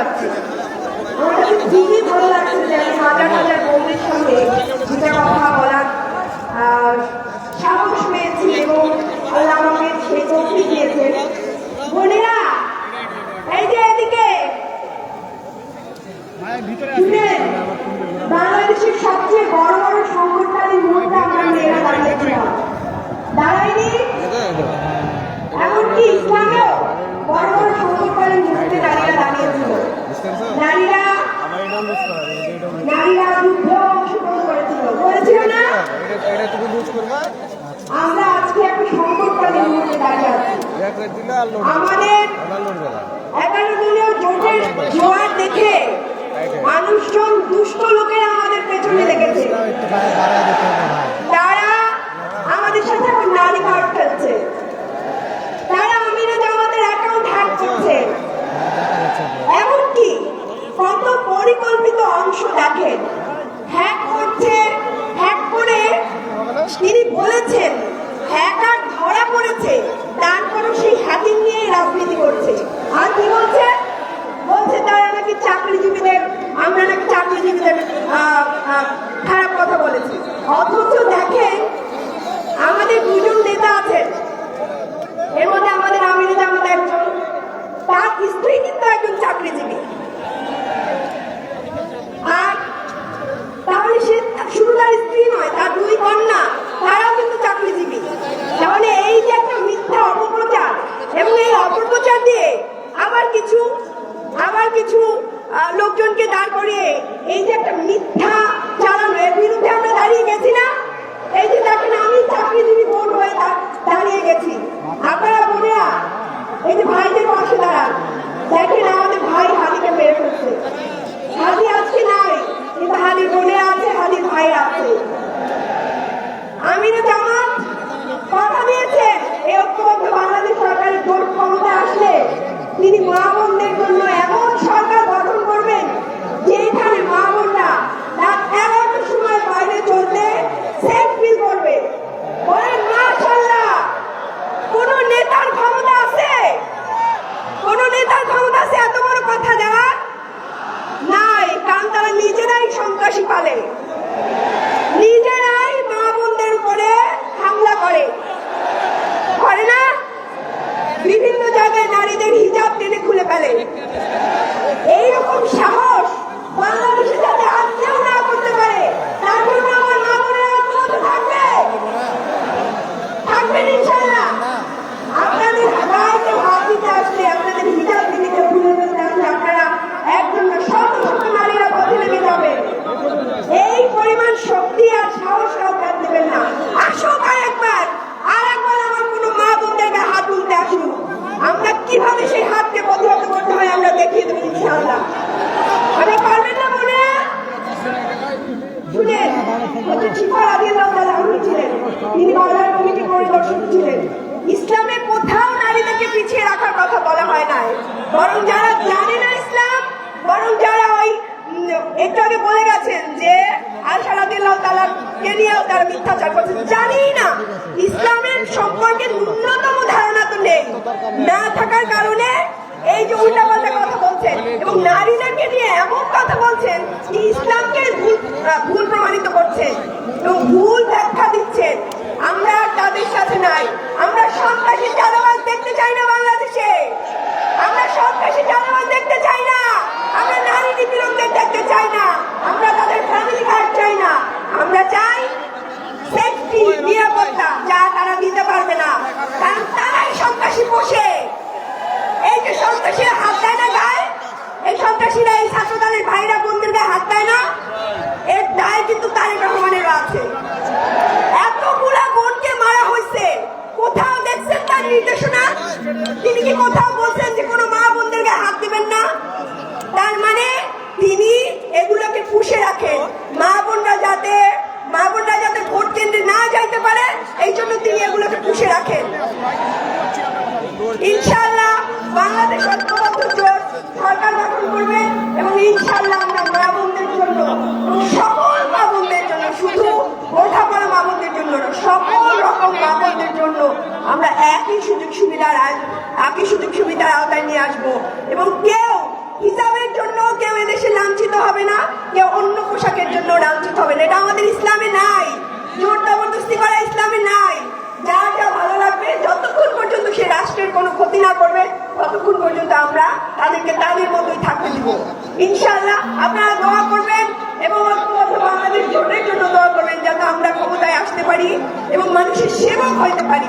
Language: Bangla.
পাচ্ছি। আমার কাছে খুবই ভালো লাগছে যে আমি হাজার হাজার বন্ধুর সঙ্গে দুটা কথা বলার সাহস পেয়েছি এবং আল্লাহ আমাকে সেই তৌফিক দিয়েছেন। বোনেরা, এই যে এদিকে বাংলাদেশের সবচেয়ে বড় বড় সংকটকালীন মুহূর্তে আমরা মেয়েরা দাঁড়িয়েছিলাম, দাঁড়াইনি? এমনকি ইসলামেও বড় বড় সংকটকালীন মুহূর্তে নারীরা দাঁড়িয়েছিল। নারীরা যুদ্ধে অংশগ্রহণ করেছিল না? আমরা আজকে একটা সংকটকালীন মুহূর্তে দাঁড়িয়ে আছি। আমাদের 11 দলীয় জোটের জোয়ার দেখে মানুষজন, দুষ্ট লোকেরা আমাদের পেছনে লেগেছে। তারা আমাদের সাথে এখন নারী কার্ড খেলছে, তারা আমিনা জামাতের অ্যাকাউন্ট হ্যাক করছে। এমনকি কত পরিকল্পিত অংশ দেখেন হ্যাক করছে। হ্যাক করে তিনি বলেছেন হ্যাকার ধরা পড়েছে, তারপরও সেই হ্যাকিং নিয়ে রাজনীতি করছে। আর কি বলছে? বলছে তারা নাকি চাকরিজীবীদের, আমরা নাকি চাকরিজীবীদের খারাপ কথা বলেছি। অথচ দেখেন আমাদের দুজন নেতা আছেন, এর মধ্যে আমাদের আমিনা জামাত একজন, তার স্ত্রী কিন্তু একজন চাকরিজীবী। আর তাহলে সে শুধু তার স্ত্রী নয়, তার 2 কন্যা, তারাও কিন্তু চাকরিজীবী। তাহলে এই যে একটা মিথ্যা অপপ্রচার, এবং এই অপপ্রচার দিয়ে আবার কিছু লোকজনকে দাঁড় করিয়ে এই যে একটা মিথ্যা চালানো, এর বিরুদ্ধে আমরা দাঁড়িয়ে গেছি না? এই যে দেখেন আমি চাকরিজীবী বোন হয়ে দাঁড়িয়ে গেছি। আপনারা বোনেরা এই যে ভাইদের পাশে দাঁড়ান, দেখেন আমাদের ভাই হাদিকে মেরে ফেলছে। হাদি আজকে নাই, কিন্তু হাদির বোনেরা আছে, হাদির ভাই আছে। আমিনা জামাত কথা দিয়েছেন এই ঐক্যবদ্ধ বাংলাদেশ সরকারের জোট ক্ষমতা আসলে তিনি মা বোনদের জন্য এমন সরকার গঠন করবেন যেখানে মা বোনরা রাত 11টার সময় বাইরে চলতে সেফ ফিল করবে। বলেন মাশাআল্লাহ। কোন নেতার ক্ষমতা আছে? কোন নেতার ক্ষমতা আছে এত বড় কথা দেওয়ার? নাই, কারণ তারা নিজেরাই সন্ত্রাসী পালে, নিজেরাই মা বোনদের উপরে হামলা করে না? বিভিন্ন জায়গায় নারীদের হিজাব টেনে খুলে ফেলে। এইরকম সাহস বাংলাদেশে যাতে আর কেউ না করতে পারে, তার জন্য আমার মা বোনেরা থাকবেন ইনশাআল্লাহ। আপনাদের গায়ে হাত দিতে আসলে, আপনাদের হিজাব টেনে খুলে ফেলতে আসলে আপনারা একজন শত শত নারীরা পথে লেগে যাবেন। এই পরিমাণ শক্তি আর সাহস কাউকে দেবেন না। আসুক আর একবার আমার কোনো মা বোনদেরকে হাত তুলতে আসুন, আমরা কিভাবে সেই হাতকে প্রতিহত করতে হয় আমরা দেখিয়ে দেবো ইনশাআল্লাহ। আমরা পারবেন না মনে? শুনেন, তিনি বাংলার কমিটি পরিদর্শক ছিলেন। ইসলামে কোথাও নারীদেরকে পিছিয়ে রাখার কথা বলা হয় নাই, বরং যারা জানে না ইসলাম, বরং যারা ওই একটু আগে বলে গেছেন যে আয়েশা রাদিয়াল্লাহু তাআলা কে নিয়েও তারা মিথ্যাচার করছে, জানি না ইসলামের সম্পর্কে ন্যূনতম ধারণা তো নেই, না থাকার কারণে এই যে উল্টাপাল্টা কথা বলছেন এবং নারীদেরকে নিয়ে এমন কথা বলছেন যে ইসলামকে ভুল প্রমাণিত করছেন এবং ভুল ব্যাখ্যা দিচ্ছেন। আমরা তাদের সাথে নাই। আমরা সন্ত্রাসী চাঁদাবাজ দেখতে চাই না বাংলাদেশে। আমরা সন্ত্রাসী চাঁদাবাজ দেখতে চাই না। আমরা নারী নিপীড়কদের দেখতে চাই না। আমরা তাদের ফ্যামিলি কার্ড চাই না। আমরা চাই সেফটি, নিরাপত্তা, যা তারা দিতে পারবে না, কারণ তারাই সন্ত্রাসী পোষে। এই যে সন্ত্রাসীরা হাত দেয় না গায়ে, এই সন্ত্রাসীরা এই ছাত্রদলের ভাইরা বোনদের গায়ে হাত দেয় না, এর দায় কিন্তু তারেক রহমানেরও আছে। এতগুলা বোনকে মারা হয়েছে, কোথাও দেখছেন তার নির্দেশনা? তিনি কি কোথাও বলছেন যে কোনো মা বোনদের গায়ে হাত দিবেন না? তার মানে তিনি এগুলোকে পুষে রাখেন, মা বোনরা যাতে ভোট কেন্দ্রে না যাইতে পারে, এই জন্য তিনি এগুলোকে পুষে রাখেন। ইনশাআল্লাহ বাংলাদেশ ঐক্যবদ্ধ জোট সরকার গঠন করবে এবং ইনশাআল্লাহ আমরা মা বোনদের জন্য, সকল মা বোনদের জন্য, শুধু বোঝাপড়া মা বোনদের জন্য না, সকল রকম মা বোনদের জন্য আমরা একই সুযোগ সুবিধার আওতায় নিয়ে আসবো এবং কেউ হিসাবের জন্য কেউ এদেশে লাঞ্ছিত হবে না, কেউ অন্য পোশাকের জন্য লাঞ্ছিত হবে না। এটা আমাদের ইসলামে নাই, জোর জবরদস্তি করা ইসলামে নাই। যার যা ভালো লাগবে, যতক্ষণ পর্যন্ত সে রাষ্ট্রের কোনো ক্ষতি না করবে ততক্ষণ পর্যন্ত আমরা তাদেরকে তাদের মতোই থাকতে দিব। ইনশাআল্লাহ আপনারা দোয়া করবেন এবং ঐক্যবদ্ধ বাংলাদেশ জোটের জন্য দোয়া করবেন, যাতে আমরা ক্ষমতায় আসতে পারি এবং মানুষের সেবক হইতে পারি।